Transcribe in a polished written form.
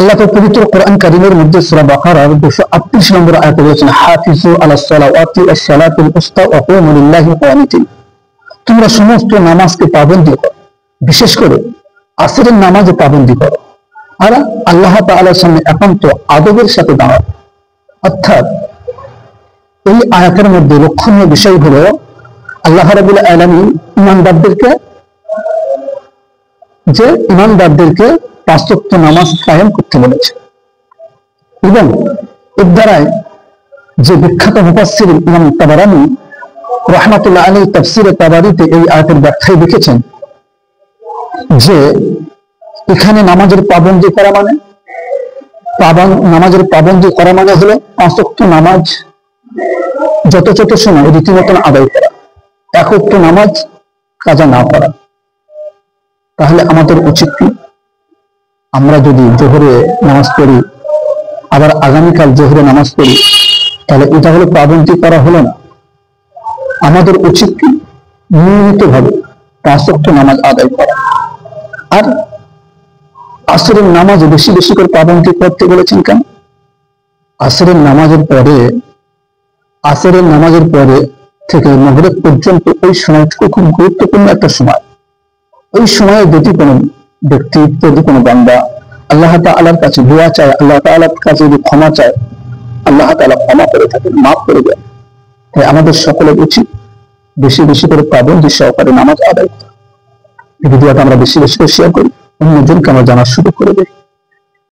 আল্লাহ তো পবিত্র কোরআন কারীমের মধ্যে সূরা বাকারার 238 নম্বর আয়াতে বলেছেন, হাফিজু আলাস সালাওয়াতি ওয়াস সালাতুল উসতা ওয়া কুমু লিল্লাহি কানিতিন। তোমরা সমস্ত নামাজকে পাবন্দী করো, বিশেষ করে আসরের নামাজে পাবন্দী করো, আর আল্লাহ তাআলার সামনে একান্ত আদবের সাথে দাঁড়াও। অর্থাৎ এই আয়াতের মধ্যে লক্ষণীয় বিষয় হলো আল্লাহ রাব্বুল আলামিন ইমানদারদেরকে 5 ওয়াক্ত নামাজ কায়েম করতে বলেছে। এবং এর দ্বারাই যে বিখ্যাত মুফাসসির ইমাম তাবারানী রাহমাতুল্লাহ আলাইহি তাফসীরে তাবারিতে এই আয়াতের ব্যাখ্যায় লিখেছেন যে এখানে নামাজের পাবন্দী করা মানে হলো 5 ওয়াক্ত নামাজ যত সময় রীতিমতন আদায় করা, 1 ওয়াক্ত নামাজ কাজা না করা। তাহলে আমাদের উচিত কি, আমরা যদি জোহরে নামাজ পড়ি আবার আগামীকাল জোহরে নামাজ পড়ি, তাহলে এটা হলো পাবন্দী করা হলো না। আমাদের উচিত কি, নিয়মিতভাবে 5 ওয়াক্ত নামাজ আদায় করা। আর আসরের নামাজে বেশি বেশি করে পাবন্দী করতে বলেছেন কেন? আসরের নামাজের পরে থেকে মাগরিব পর্যন্ত ওই সময়টুকু খুব গুরুত্বপূর্ণ একটা সময়। ওই সময়ে যদি কোনো ব্যক্তি, যদি কোনো বান্দা আল্লাহ তাআলার কাছে দোয়া চায়, আল্লাহ তাআলার কাছে যদি ক্ষমা চায়, আল্লাহ তাআলা ক্ষমা করে থাকেন, মাফ করে দেন। তাই আমাদের সকলের উচিত বেশি বেশি করে পাবন্দী সহকারে নামাজ আদায় করা। এই ভিডিওটা আমরা বেশি বেশি করে শেয়ার করি, অন্যজনকে আমরা জানার সুযোগ করে দিই।